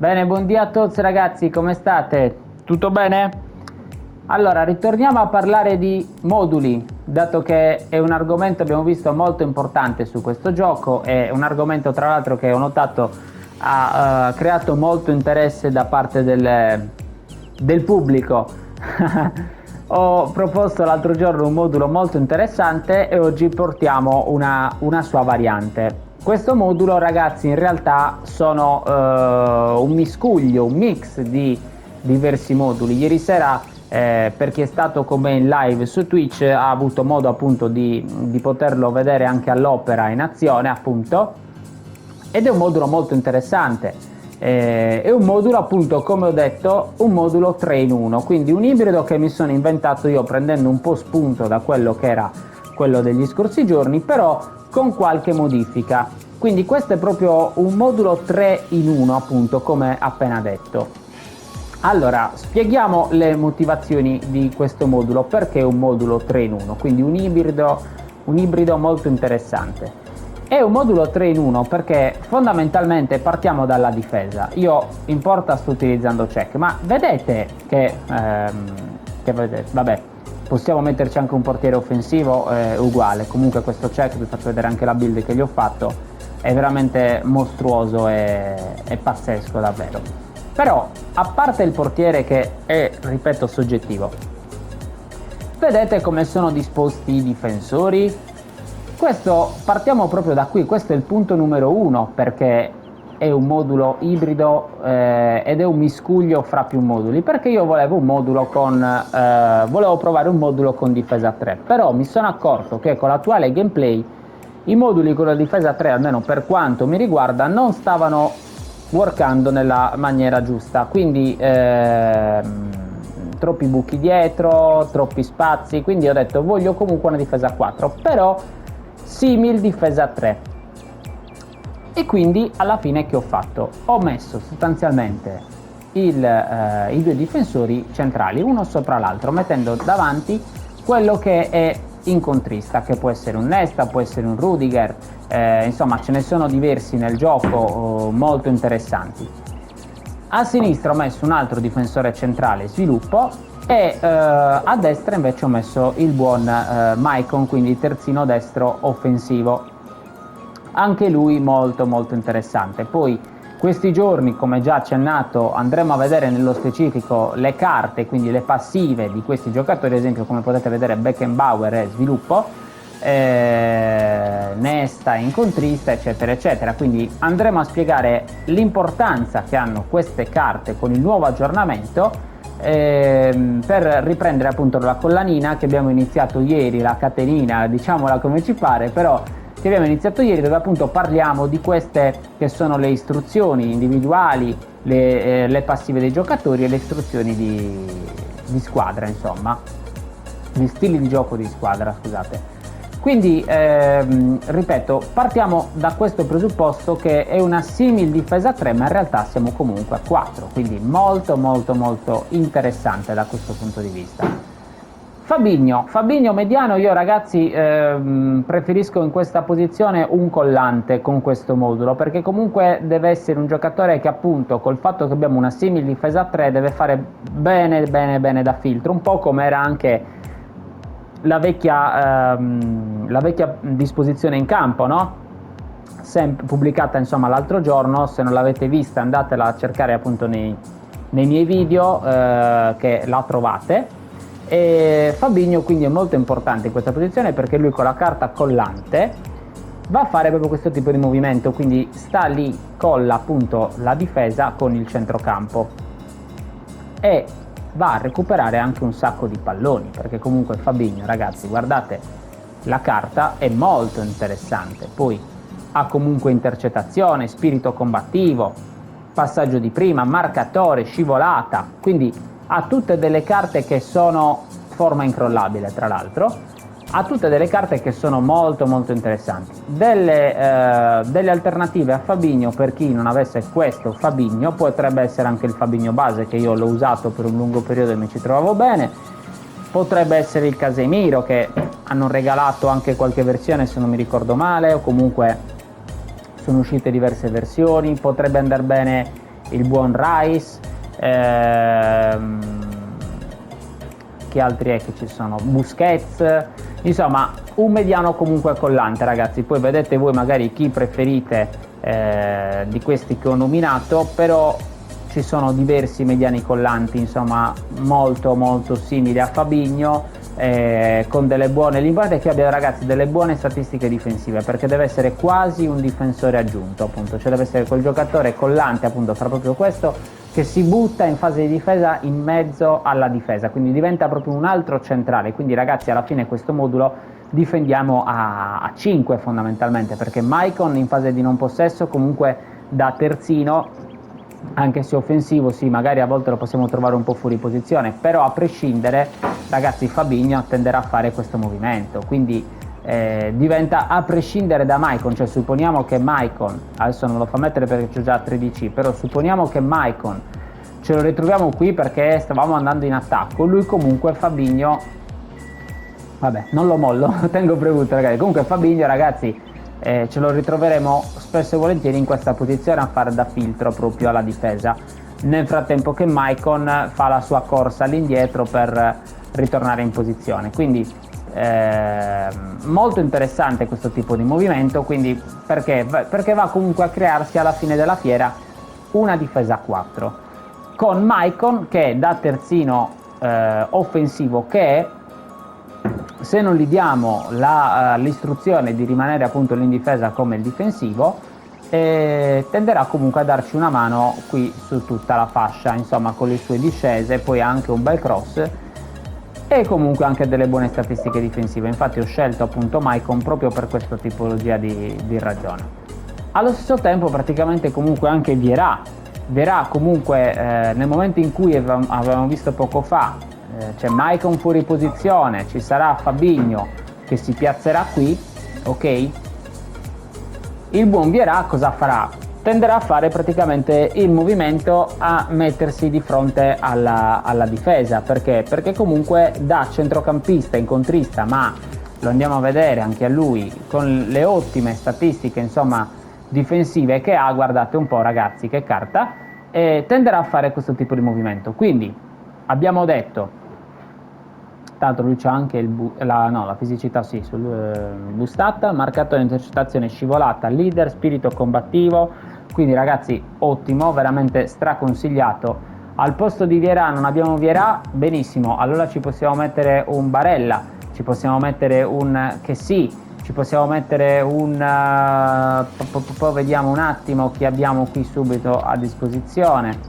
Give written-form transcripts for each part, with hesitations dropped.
Bene, buondì a tutti ragazzi, come state? Tutto bene? Allora, ritorniamo a parlare di moduli, dato che è un argomento, abbiamo visto, molto importante su questo gioco, è un argomento tra l'altro che ho notato ha creato molto interesse da parte del pubblico. Ho proposto l'altro giorno un modulo molto interessante e oggi portiamo una sua variante. Questo modulo, ragazzi, in realtà sono un miscuglio, un mix di diversi moduli. Ieri sera, per chi è stato con me in live su Twitch, ha avuto modo appunto di poterlo vedere anche all'opera in azione, appunto, ed è un modulo molto interessante. È un modulo, appunto, come ho detto, un modulo 3 in 1, quindi un ibrido che mi sono inventato io prendendo un po' spunto da quello che era quello degli scorsi giorni, però con qualche modifica. Quindi questo è proprio un modulo 3 in 1, appunto, come appena detto. Allora, spieghiamo le motivazioni di questo modulo, perché è un modulo 3 in 1, quindi un ibrido molto interessante. È un modulo 3 in 1 perché fondamentalmente partiamo dalla difesa. Io in porta sto utilizzando check, ma vedete che vedete, vabbè, possiamo metterci anche un portiere offensivo, uguale. Comunque questo check, vi faccio vedere anche la build che gli ho fatto, è veramente mostruoso e pazzesco davvero. Però, a parte il portiere che è, ripeto, soggettivo, vedete come sono disposti i difensori? Partiamo proprio da qui, questo è il punto numero 1, perché è un modulo ibrido ed è un miscuglio fra più moduli, perché io volevo provare un modulo con difesa 3, però mi sono accorto che con l'attuale gameplay i moduli con la difesa 3, almeno per quanto mi riguarda, non stavano workando nella maniera giusta, quindi troppi buchi dietro, troppi spazi, quindi ho detto voglio comunque una difesa 4, però simil difesa 3. E quindi alla fine che ho fatto? Ho messo sostanzialmente i due difensori centrali uno sopra l'altro, mettendo davanti quello che è incontrista, che può essere un Nesta, può essere un Rudiger, insomma ce ne sono diversi nel gioco molto interessanti. A sinistra ho messo un altro difensore centrale sviluppo e a destra invece ho messo il buon Maicon, quindi terzino destro offensivo, anche lui molto molto interessante. Poi questi giorni, come già accennato, andremo a vedere nello specifico le carte, quindi le passive di questi giocatori, ad esempio come potete vedere Beckenbauer è sviluppo, Nesta incontrista, eccetera eccetera. Quindi andremo a spiegare l'importanza che hanno queste carte con il nuovo aggiornamento, per riprendere appunto la collanina che abbiamo iniziato ieri, la catenina, diciamola come ci pare, però che abbiamo iniziato ieri, dove appunto parliamo di queste che sono le istruzioni individuali, le passive dei giocatori e le istruzioni di squadra, insomma, gli stili di gioco di squadra, scusate. Quindi, ripeto, partiamo da questo presupposto che è una simil difesa 3, ma in realtà siamo comunque a 4, quindi molto molto molto interessante da questo punto di vista. Fabinho mediano, io ragazzi preferisco in questa posizione un collante con questo modulo, perché comunque deve essere un giocatore che appunto col fatto che abbiamo una simil difesa 3 deve fare bene da filtro, un po' come era anche la vecchia disposizione in campo, no? Pubblicata insomma l'altro giorno. Se non l'avete vista andatela a cercare appunto nei miei video, che la trovate. E Fabinho quindi è molto importante in questa posizione, perché lui con la carta collante va a fare proprio questo tipo di movimento, quindi sta lì, colla appunto la difesa con il centrocampo e va a recuperare anche un sacco di palloni, perché comunque Fabinho, ragazzi, guardate, la carta è molto interessante. Poi ha comunque intercettazione, spirito combattivo, passaggio di prima, marcatore, scivolata, quindi ha tutte delle carte che sono forma incrollabile, tra l'altro ha tutte delle carte che sono molto molto interessanti. Delle alternative a Fabinho, per chi non avesse questo Fabinho, potrebbe essere anche il Fabinho base, che io l'ho usato per un lungo periodo e mi ci trovavo bene. Potrebbe essere il Casemiro, che hanno regalato anche qualche versione se non mi ricordo male, o comunque sono uscite diverse versioni. Potrebbe andare bene il buon Rice, che altri è che ci sono? Busquets, insomma un mediano comunque collante, ragazzi. Poi vedete voi magari chi preferite di questi che ho nominato, però ci sono diversi mediani collanti, insomma molto molto simili a Fabinho, con delle buone, l'importante è che abbia, ragazzi, delle buone statistiche difensive, perché deve essere quasi un difensore aggiunto, appunto, cioè deve essere quel giocatore collante, appunto, fra proprio questo, che si butta in fase di difesa in mezzo alla difesa, quindi diventa proprio un altro centrale. Quindi, ragazzi, alla fine questo modulo difendiamo a 5 fondamentalmente, perché Maicon in fase di non possesso comunque da terzino, anche se offensivo, sì, magari a volte lo possiamo trovare un po' fuori posizione, però a prescindere, ragazzi, Fabinho tenderà a fare questo movimento, quindi diventa a prescindere da Maicon. Cioè supponiamo che Maicon, adesso non lo fa mettere perché c'è già 13, però supponiamo che Maicon ce lo ritroviamo qui perché stavamo andando in attacco, lui comunque Fabinho, vabbè, non lo mollo, tengo premuto, ragazzi, comunque Fabinho, ragazzi, ce lo ritroveremo spesso e volentieri in questa posizione a fare da filtro proprio alla difesa, nel frattempo che Maicon fa la sua corsa all'indietro per ritornare in posizione. Quindi molto interessante questo tipo di movimento, quindi perché va comunque a crearsi alla fine della fiera una difesa a 4 con Maicon che da terzino offensivo che è, se non gli diamo l'istruzione di rimanere appunto in difesa come il difensivo, tenderà comunque a darci una mano qui su tutta la fascia, insomma, con le sue discese, poi anche un bel cross e comunque anche delle buone statistiche difensive. Infatti ho scelto appunto Maicon proprio per questa tipologia di ragione. Allo stesso tempo praticamente comunque anche Vieira comunque nel momento in cui avevamo visto poco fa, c'è Maicon fuori posizione, ci sarà Fabinho che si piazzerà qui, ok? Il buon Vieira cosa farà? Tenderà a fare praticamente il movimento a mettersi di fronte alla difesa. Perché? Perché comunque da centrocampista incontrista, ma lo andiamo a vedere anche a lui con le ottime statistiche, insomma, difensive che ha, guardate un po', ragazzi, che carta, tenderà a fare questo tipo di movimento. Quindi abbiamo detto, tanto lui c'ha anche la fisicità, sì, sul Bustat, marcato l'intercettazione, scivolata, leader, spirito combattivo, quindi ragazzi ottimo, veramente straconsigliato. Al posto di Vieira non abbiamo Vieira, benissimo, allora ci possiamo mettere un Barella, ci possiamo mettere un Kessie, ci possiamo mettere un poi vediamo un attimo chi abbiamo qui subito a disposizione,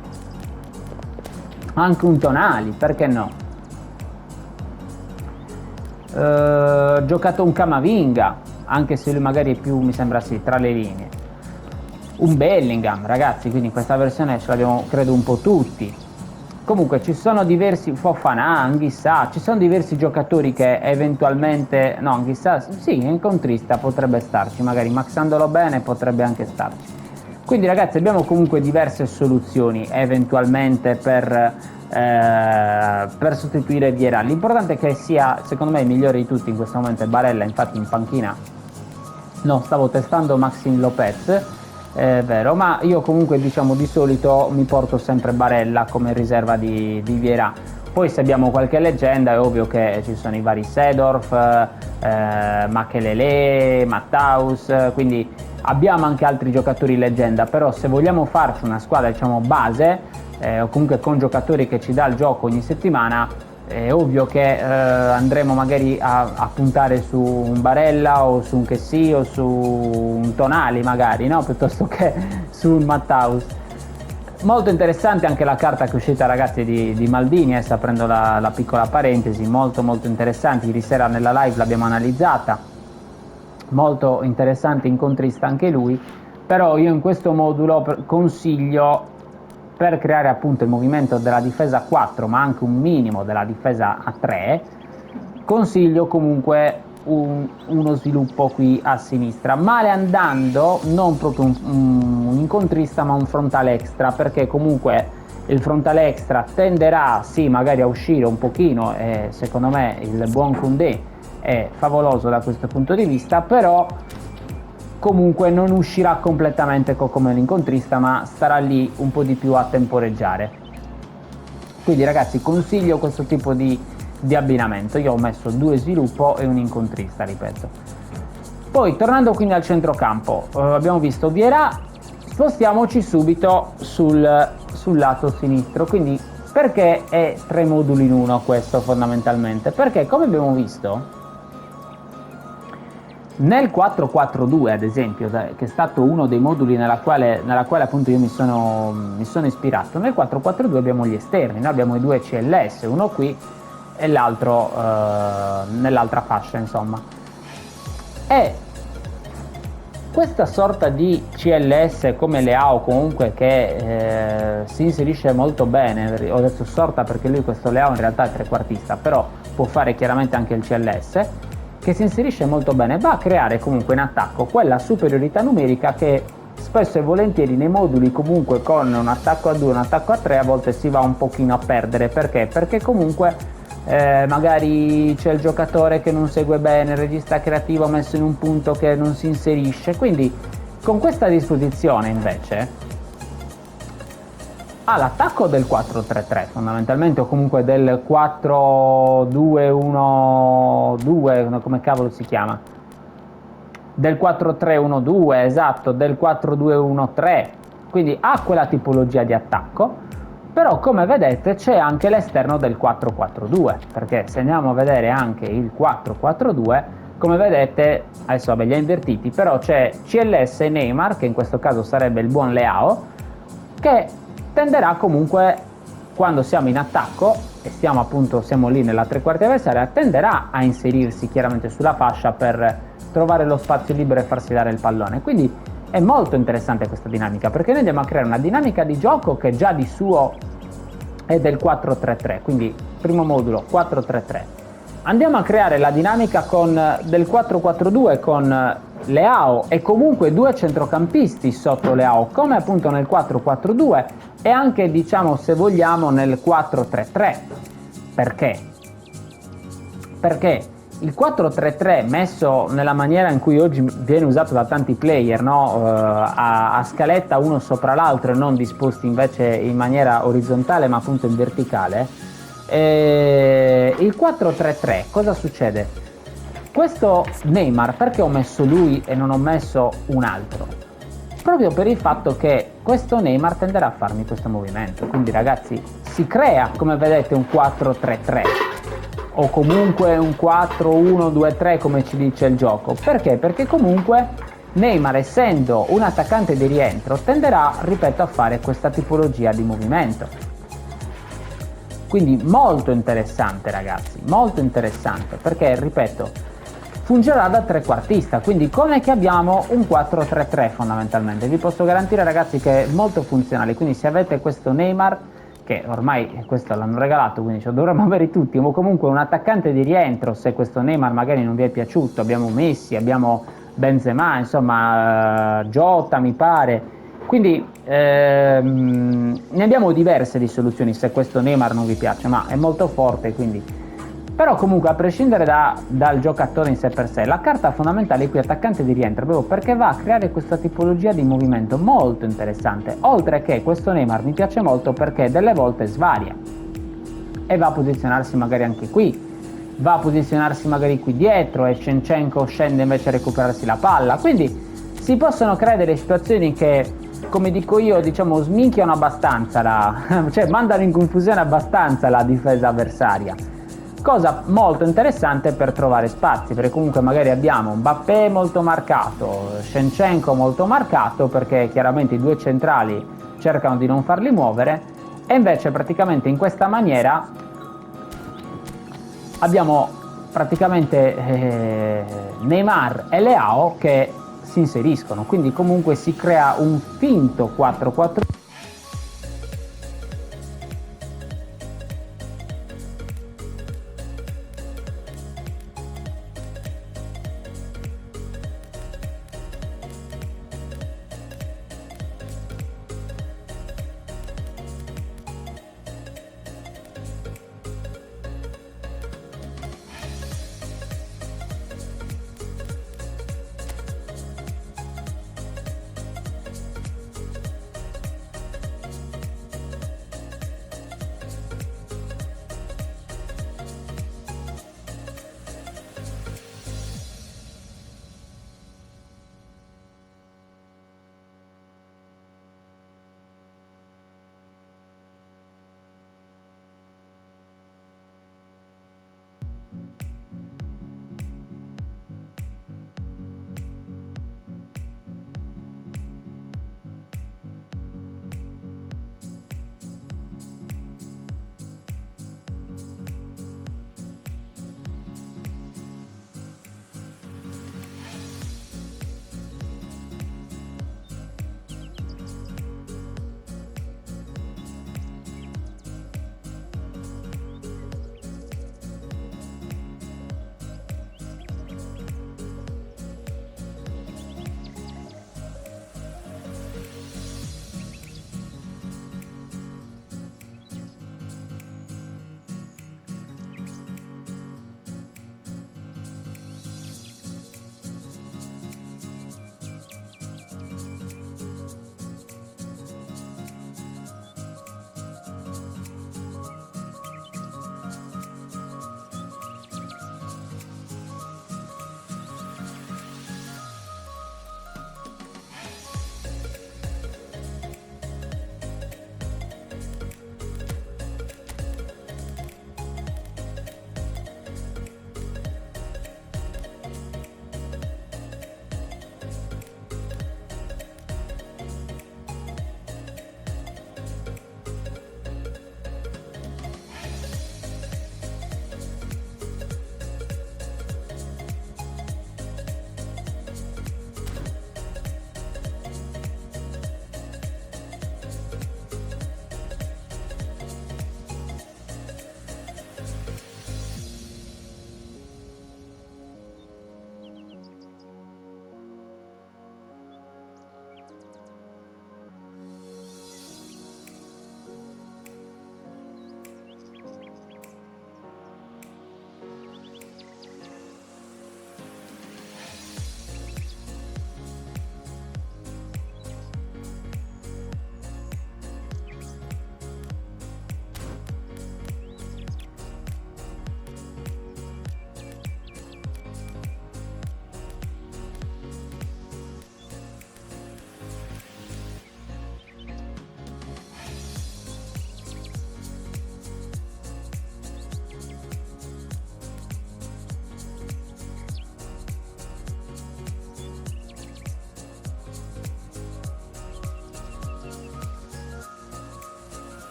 anche un Tonali, perché no? Giocato un Camavinga, anche se lui magari è più, mi sembra, sì, tra le linee, un Bellingham, ragazzi, quindi questa versione ce l'abbiamo credo un po' tutti. Comunque ci sono diversi, Fofana, Anghissà, ci sono diversi giocatori che eventualmente, no, Anghissà sì, incontrista potrebbe starci, magari maxandolo bene potrebbe anche starci. Quindi ragazzi abbiamo comunque diverse soluzioni eventualmente per sostituire Vieira. L'importante è che sia, secondo me, il migliore di tutti in questo momento è Barella, infatti in panchina no, stavo testando Maxime Lopez, è vero, ma io comunque diciamo di solito mi porto sempre Barella come riserva di Vieira. Poi se abbiamo qualche leggenda è ovvio che ci sono i vari Seedorf, Makelele, Matthaus, quindi abbiamo anche altri giocatori leggenda, però se vogliamo farci una squadra diciamo base, o comunque con giocatori che ci dà il gioco ogni settimana, è ovvio che andremo magari a puntare su un Barella o su un Kessie o su un Tonali magari, no? Piuttosto che su un Matthaus. Molto interessante anche la carta che è uscita, ragazzi, di Maldini, aprendo la piccola parentesi, molto molto interessante. Ieri sera nella live l'abbiamo analizzata, molto interessante, incontrista anche lui, però io in questo modulo consiglio, per creare appunto il movimento della difesa a 4 ma anche un minimo della difesa a 3, consiglio comunque uno sviluppo qui a sinistra, male andando non proprio un incontrista ma un frontale extra, perché comunque il frontale extra tenderà sì magari a uscire un pochino, e secondo me il buon Koundé è favoloso da questo punto di vista, però comunque non uscirà completamente come l'incontrista, ma starà lì un po' di più a temporeggiare. Quindi ragazzi, consiglio questo tipo di abbinamento. Io ho messo 2 sviluppo e un incontrista, ripeto. Poi tornando quindi al centrocampo, abbiamo visto Vieira, spostiamoci subito sul lato sinistro. Quindi perché è 3 moduli in uno questo fondamentalmente? Perché come abbiamo visto nel 442 ad esempio, che è stato uno dei moduli nella quale appunto io mi sono ispirato, nel 442 abbiamo gli esterni, noi abbiamo i 2 CLS, uno qui e l'altro nell'altra fascia, insomma. E questa sorta di CLS come Leao comunque che si inserisce molto bene, ho detto sorta perché lui questo Leao in realtà è trequartista, però può fare chiaramente anche il CLS, che si inserisce molto bene, va a creare comunque in attacco quella superiorità numerica che spesso e volentieri nei moduli comunque con un attacco a 2, un attacco a 3 a volte si va un pochino a perdere. Perché? Perché comunque magari c'è il giocatore che non segue bene, il regista creativo messo in un punto che non si inserisce, quindi con questa disposizione invece l'attacco del 4-3-3 fondamentalmente, o comunque del 4-2-1-2, come cavolo si chiama, del 4-3-1-2, esatto, del 4-2-1-3, quindi ha quella tipologia di attacco, però come vedete c'è anche l'esterno del 4-4-2, perché se andiamo a vedere anche il 4-4-2, come vedete, adesso vabbè li ha invertiti, però c'è CLS e Neymar, che in questo caso sarebbe il buon Leao, che tenderà comunque, quando siamo in attacco e siamo lì nella tre quarti avversaria, tenderà a inserirsi chiaramente sulla fascia per trovare lo spazio libero e farsi dare il pallone. Quindi è molto interessante questa dinamica, perché noi andiamo a creare una dinamica di gioco che già di suo è del 4-3-3, quindi primo modulo 4-3-3. Andiamo a creare la dinamica del 4-4-2 con Leao e comunque 2 centrocampisti sotto Leao, come appunto nel 4-4-2 e anche, diciamo, se vogliamo, nel 4-3-3. Perché? Perché il 4-3-3 messo nella maniera in cui oggi viene usato da tanti player, no? A scaletta uno sopra l'altro e non disposti invece in maniera orizzontale ma appunto in verticale, il 4-3-3 cosa succede? Questo Neymar, perché ho messo lui e non ho messo un altro? Proprio per il fatto che questo Neymar tenderà a farmi questo movimento, quindi ragazzi si crea, come vedete, un 4-3-3 o comunque un 4-1-2-3 come ci dice il gioco. Perché? Perché comunque Neymar, essendo un attaccante di rientro, tenderà, ripeto, a fare questa tipologia di movimento. Quindi molto interessante ragazzi, molto interessante, perché ripeto, fungerà da trequartista, quindi come che abbiamo un 4-3-3 fondamentalmente. Vi posso garantire ragazzi che è molto funzionale, quindi se avete questo Neymar, che ormai questo l'hanno regalato, quindi ce lo dovremmo avere tutti, o comunque un attaccante di rientro, se questo Neymar magari non vi è piaciuto, abbiamo Messi, abbiamo Benzema, insomma Jota mi pare, quindi ne abbiamo diverse di soluzioni se questo Neymar non vi piace, ma è molto forte, quindi. Però comunque a prescindere dal giocatore in sé per sé, la carta fondamentale è qui attaccante di rientro, proprio perché va a creare questa tipologia di movimento molto interessante, oltre che questo Neymar mi piace molto perché delle volte svaria e va a posizionarsi magari anche qui, va a posizionarsi magari qui dietro e Shevchenko scende invece a recuperarsi la palla, quindi si possono creare delle situazioni che, come dico io, diciamo sminchiano abbastanza cioè mandano in confusione abbastanza la difesa avversaria. Cosa molto interessante per trovare spazi, perché comunque magari abbiamo Mbappé molto marcato, Shevchenko molto marcato, perché chiaramente i 2 centrali cercano di non farli muovere, e invece praticamente in questa maniera abbiamo praticamente Neymar e Leao che si inseriscono, quindi comunque si crea un finto 4-4.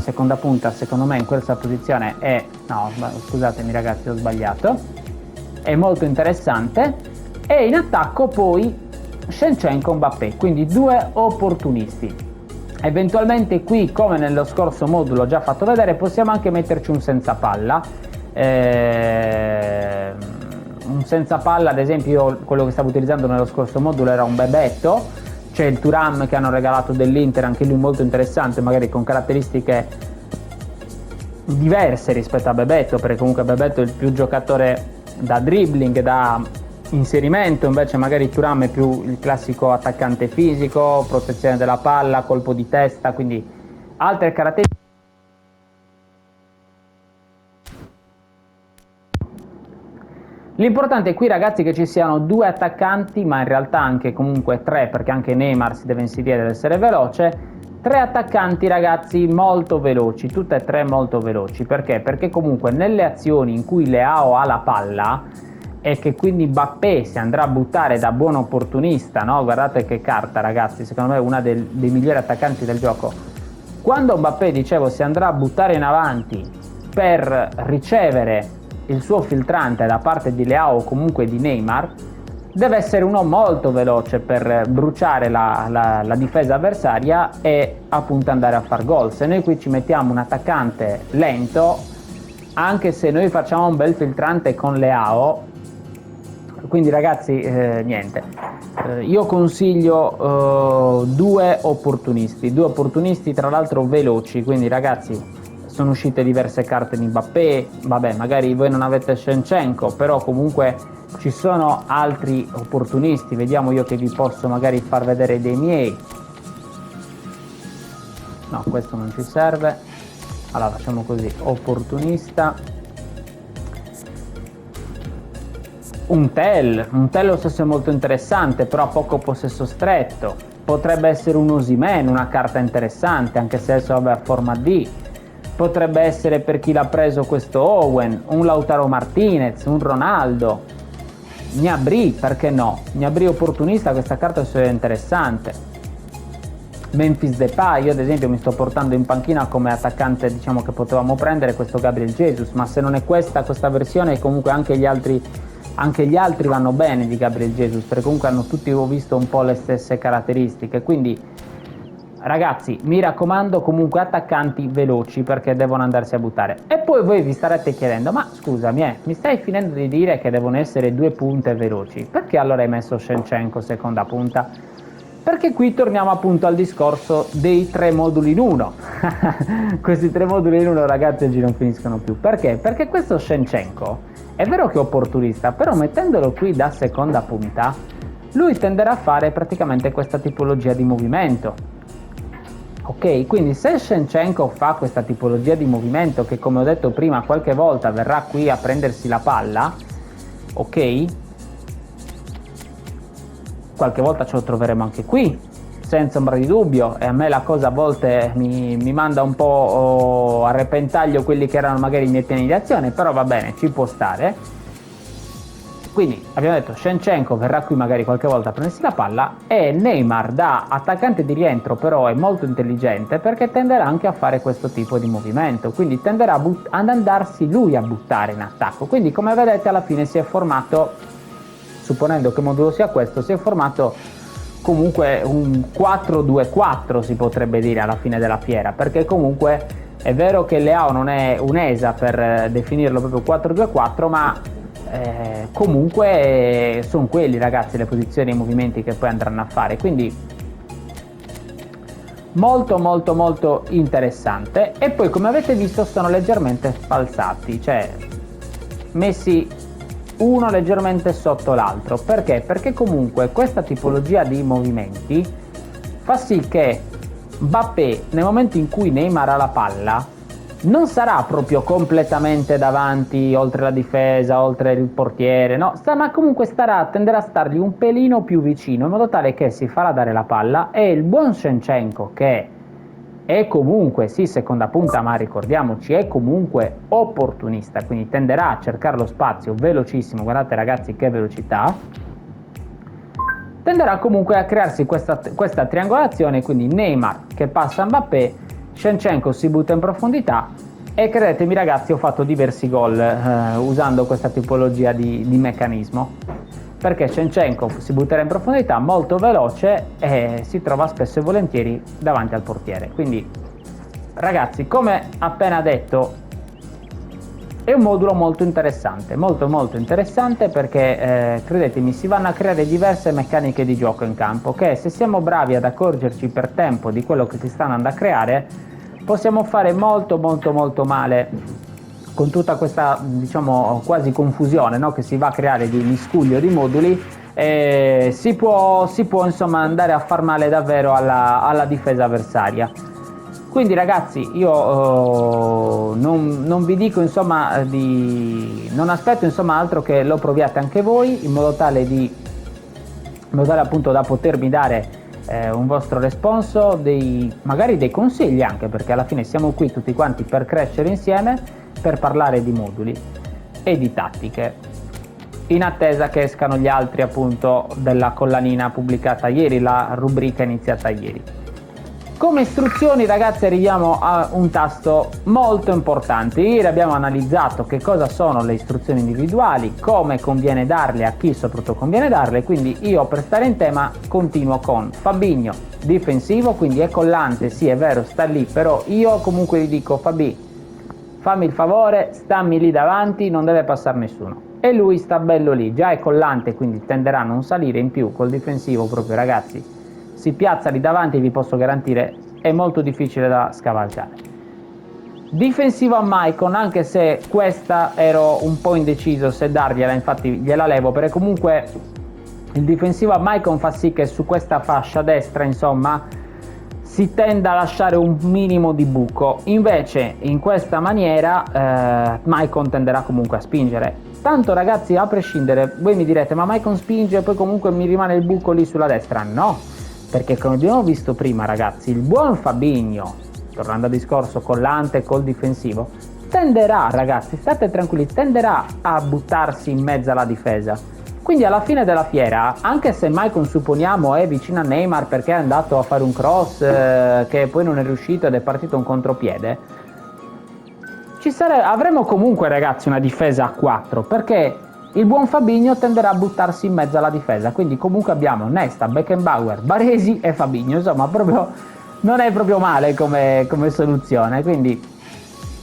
Seconda punta, secondo me in questa posizione è, no, scusatemi ragazzi, ho sbagliato, è molto interessante. E in attacco poi Shevchenko, Mbappé, quindi due opportunisti. Eventualmente qui, come nello scorso modulo ho già fatto vedere, possiamo anche metterci un senza palla, un senza palla, ad esempio quello che stavo utilizzando nello scorso modulo era un Bebeto. C'è il Thuram che hanno regalato dell'Inter, anche lui molto interessante, magari con caratteristiche diverse rispetto a Bebeto, perché comunque Bebeto è il più giocatore da dribbling, da inserimento, invece magari Thuram è più il classico attaccante fisico, protezione della palla, colpo di testa, quindi altre caratteristiche. L'importante è qui, ragazzi, che ci siano due attaccanti, ma in realtà anche comunque tre, perché anche Neymar si deve inserire, deve essere veloce. Tre attaccanti, ragazzi, molto veloci, tutte e tre molto veloci. Perché? Perché comunque nelle azioni in cui Leao ha la palla e che quindi Mbappé si andrà a buttare da buon opportunista, no? Guardate che carta, ragazzi, secondo me è una dei migliori attaccanti del gioco. Quando Mbappé, dicevo, si andrà a buttare in avanti per ricevere il suo filtrante da parte di Leao o comunque di Neymar, deve essere uno molto veloce per bruciare la difesa avversaria e appunto andare a far gol. Se noi qui ci mettiamo un attaccante lento, anche se noi facciamo un bel filtrante con Leao, quindi ragazzi niente, io consiglio due opportunisti tra l'altro veloci, quindi ragazzi sono uscite diverse carte di Mbappé, vabbè magari voi non avete Shevchenko, però comunque ci sono altri opportunisti, vediamo io che vi posso magari far vedere dei miei. No, questo non ci serve, allora facciamo così, opportunista, Un Tel lo stesso è molto interessante, però ha poco possesso stretto. Potrebbe essere un Osimhen, una carta interessante, anche se adesso vabbè a forma D. Potrebbe essere, per chi l'ha preso, questo Owen, un Lautaro Martinez, un Ronaldo, Gnabry, perché no? Gnabry opportunista, questa carta è interessante. Memphis Depay, io ad esempio mi sto portando in panchina come attaccante, diciamo, che potevamo prendere questo Gabriel Jesus, ma se non è questa versione, comunque anche gli altri vanno bene di Gabriel Jesus, perché comunque hanno tutti, ho visto, un po' le stesse caratteristiche. Quindi ragazzi, mi raccomando, comunque attaccanti veloci, perché devono andarsi a buttare. E poi voi vi starete chiedendo, ma scusami, mi stai finendo di dire che devono essere due punte veloci, perché allora hai messo Shevchenko seconda punta? Perché qui torniamo appunto al discorso dei 3 moduli in uno. Questi 3 moduli in uno, ragazzi, oggi non finiscono più. Perché? Perché questo Shevchenko è vero che è opportunista, però mettendolo qui da seconda punta, lui tenderà a fare praticamente questa tipologia di movimento. Ok, quindi se Shevchenko fa questa tipologia di movimento, che come ho detto prima qualche volta verrà qui a prendersi la palla, ok? Qualche volta ce lo troveremo anche qui, senza ombra di dubbio, e a me la cosa a volte mi manda un po' a repentaglio quelli che erano magari i miei piani di azione, però va bene, ci può stare. Quindi abbiamo detto Shevchenko verrà qui magari qualche volta a prendersi la palla, e Neymar da attaccante di rientro però è molto intelligente, perché tenderà anche a fare questo tipo di movimento, quindi tenderà ad andarsi lui a buttare in attacco. Quindi come vedete alla fine si è formato, supponendo che modulo sia questo, si è formato comunque un 4-2-4, si potrebbe dire alla fine della fiera, perché comunque è vero che Leao non è un'esa per definirlo proprio 4-2-4, ma comunque sono quelli, ragazzi, le posizioni e i movimenti che poi andranno a fare, quindi molto molto molto interessante. E poi, come avete visto, sono leggermente falsati, cioè messi uno leggermente sotto l'altro. Perché? Perché comunque questa tipologia di movimenti fa sì che Mbappé, nel momento in cui Neymar ha la palla, non sarà proprio completamente davanti, oltre la difesa, oltre il portiere, no? Ma comunque tenderà a stargli un pelino più vicino, in modo tale che si farà dare la palla, e il buon Shevchenko, che è comunque sì seconda punta, ma ricordiamoci è comunque opportunista, quindi tenderà a cercare lo spazio velocissimo. Guardate ragazzi che velocità, tenderà comunque a crearsi questa triangolazione, quindi Neymar che passa a Mbappé, Shevchenko si butta in profondità, e credetemi ragazzi, ho fatto diversi gol usando questa tipologia di meccanismo, perché Shevchenko si butterà in profondità molto veloce e si trova spesso e volentieri davanti al portiere. Quindi ragazzi, come appena detto, è un modulo molto interessante, molto molto interessante, perché credetemi, si vanno a creare diverse meccaniche di gioco in campo, che se siamo bravi ad accorgerci per tempo di quello che si sta andando a creare, possiamo fare molto molto molto male con tutta questa, diciamo, quasi confusione, no? Che si va a creare di miscuglio di moduli. Si può insomma andare a far male davvero alla difesa avversaria. Quindi ragazzi, io non vi dico insomma non aspetto insomma altro che lo proviate anche voi, in modo tale appunto da potermi dare un vostro responso, magari dei consigli anche, perché alla fine siamo qui tutti quanti per crescere insieme, per parlare di moduli e di tattiche, in attesa che escano gli altri appunto della collanina pubblicata ieri, la rubrica iniziata ieri. Come istruzioni ragazzi arriviamo a un tasto molto importante. Ieri abbiamo analizzato che cosa sono le istruzioni individuali, come conviene darle, a chi soprattutto conviene darle, quindi io per stare in tema continuo con Fabinho difensivo, quindi è collante, sì è vero, sta lì, però io comunque gli dico: Fabì, fammi il favore, stammi lì davanti, non deve passare nessuno. E lui sta bello lì, già è collante, quindi tenderà a non salire. In più col difensivo proprio ragazzi, si piazza lì davanti, vi posso garantire è molto difficile da scavalcare. Difensivo a Maicon, anche se questa ero un po' indeciso se dargliela, infatti gliela levo, perché comunque il difensivo a Maicon fa sì che su questa fascia destra insomma si tenda a lasciare un minimo di buco. Invece in questa maniera Maicon tenderà comunque a spingere. Tanto ragazzi, a prescindere, voi mi direte ma Maicon spinge e poi comunque mi rimane il buco lì sulla destra. No, perché come abbiamo visto prima ragazzi, il buon Fabinho, tornando al discorso collante e col difensivo, tenderà, ragazzi, state tranquilli, tenderà a buttarsi in mezzo alla difesa. Quindi alla fine della fiera, anche se Maicon supponiamo è vicino a Neymar perché è andato a fare un cross che poi non è riuscito ed è partito un contropiede, avremo comunque ragazzi una difesa a 4 perché il buon Fabinho tenderà a buttarsi in mezzo alla difesa. Quindi comunque abbiamo Nesta, Beckenbauer, Baresi e Fabinho, insomma proprio non è proprio male come soluzione, quindi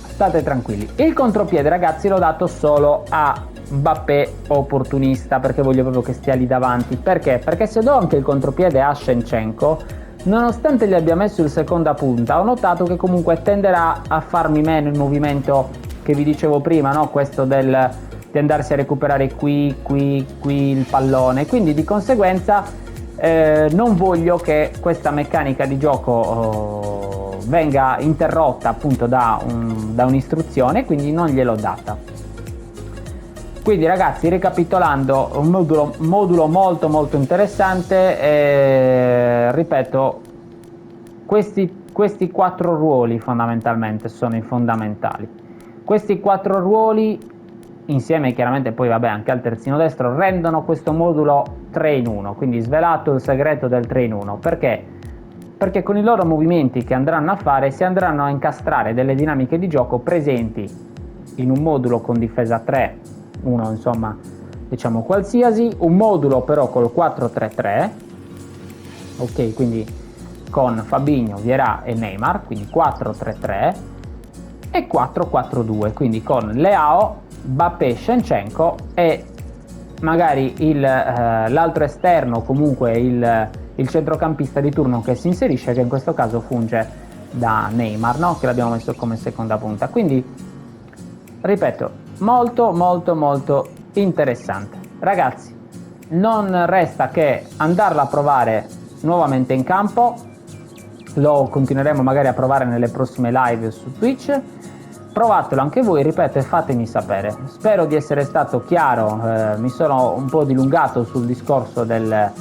state tranquilli. Il contropiede ragazzi l'ho dato solo a Mbappé opportunista perché voglio proprio che stia lì davanti. Perché? Perché se do anche il contropiede a Shevchenko, nonostante gli abbia messo il seconda punta, ho notato che comunque tenderà a farmi meno il movimento che vi dicevo prima, no? Questo di andarsi a recuperare qui il pallone. Quindi di conseguenza non voglio che questa meccanica di gioco venga interrotta appunto da un'istruzione, quindi non gliel'ho data. Quindi ragazzi, ricapitolando, un modulo molto interessante, ripeto, questi 4 ruoli fondamentalmente sono i fondamentali. Questi 4 ruoli, insieme chiaramente poi vabbè anche al terzino destro, rendono questo modulo 3 in 1, quindi svelato il segreto del 3 in 1. Perché? Perché con i loro movimenti che andranno a fare si andranno a incastrare delle dinamiche di gioco presenti in un modulo con difesa 3, uno insomma diciamo qualsiasi, un modulo però col 4-3-3, ok, quindi con Fabinho, Vieira e Neymar, quindi 4-3-3, e 4-4-2, quindi con Leao, Mbappé, Shevchenko e magari l'altro esterno, comunque il centrocampista di turno che si inserisce, che in questo caso funge da Neymar, no? Che l'abbiamo messo come seconda punta. Quindi ripeto, molto interessante. Ragazzi, non resta che andarla a provare nuovamente in campo. Lo continueremo magari a provare nelle prossime live su Twitch. Provatelo anche voi, ripeto, e fatemi sapere. Spero di essere stato chiaro, mi sono un po' dilungato sul discorso del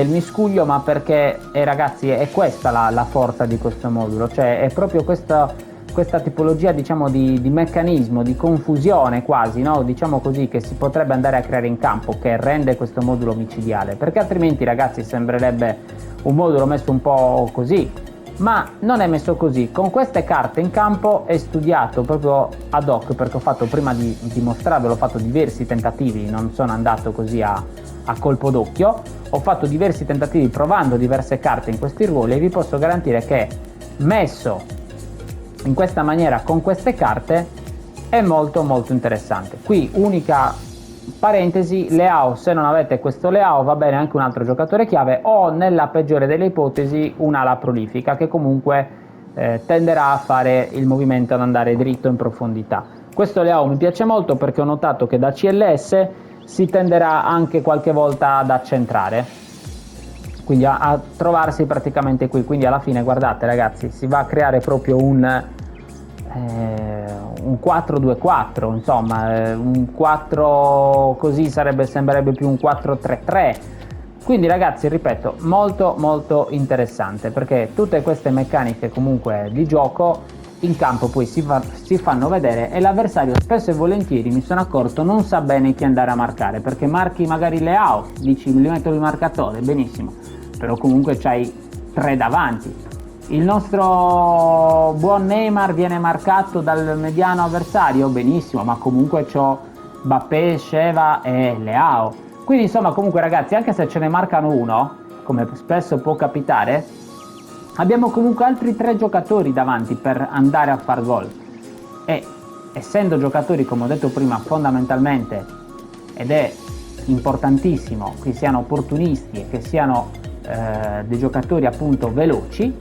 miscuglio, ma perché ragazzi è questa la forza di questo modulo, cioè è proprio questa tipologia diciamo di meccanismo, di confusione quasi, no? Diciamo così, che si potrebbe andare a creare in campo, che rende questo modulo micidiale, perché altrimenti ragazzi sembrerebbe un modulo messo un po' così, ma non è messo così. Con queste carte in campo è studiato proprio ad hoc, perché ho fatto, prima di mostrarvelo, ho fatto diversi tentativi, non sono andato così a colpo d'occhio, ho fatto diversi tentativi provando diverse carte in questi ruoli e vi posso garantire che messo in questa maniera con queste carte è molto interessante. Qui unica parentesi, Leao, se non avete questo Leao va bene anche un altro giocatore chiave, o nella peggiore delle ipotesi un'ala prolifica che comunque tenderà a fare il movimento ad andare dritto in profondità. Questo Leao mi piace molto perché ho notato che da CLS si tenderà anche qualche volta ad accentrare, quindi a trovarsi praticamente qui. Quindi alla fine guardate ragazzi, si va a creare proprio un 4-2-4, insomma un 4 così sembrerebbe più un 4-3-3. Quindi ragazzi, ripeto, molto interessante, perché tutte queste meccaniche comunque di gioco in campo poi si fanno vedere, e l'avversario spesso e volentieri, mi sono accorto, non sa bene chi andare a marcare, perché marchi magari Leao, dici li metto il marcatore, benissimo, però comunque c'hai 3 davanti. Il nostro buon Neymar viene marcato dal mediano avversario, benissimo, ma comunque c'ho Mbappé, Sheva e Leao. Quindi insomma comunque ragazzi, anche se ce ne marcano uno, come spesso può capitare, abbiamo comunque altri 3 giocatori davanti per andare a far gol. E essendo giocatori, come ho detto prima, fondamentalmente, ed è importantissimo che siano opportunisti e che siano dei giocatori appunto veloci,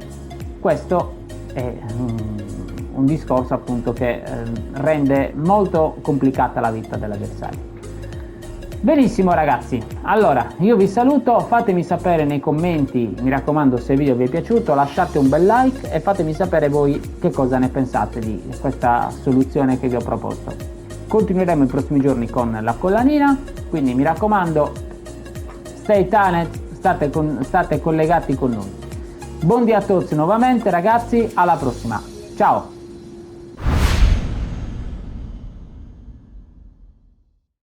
questo è un discorso appunto che rende molto complicata la vita dell'avversario. Benissimo ragazzi, allora io vi saluto, fatemi sapere nei commenti, mi raccomando, se il video vi è piaciuto, lasciate un bel like e fatemi sapere voi che cosa ne pensate di questa soluzione che vi ho proposto. continueremo i prossimi giorni con la collanina, quindi mi raccomando, stay tuned, state collegati con noi. Buon dia a tutti nuovamente ragazzi, alla prossima, ciao!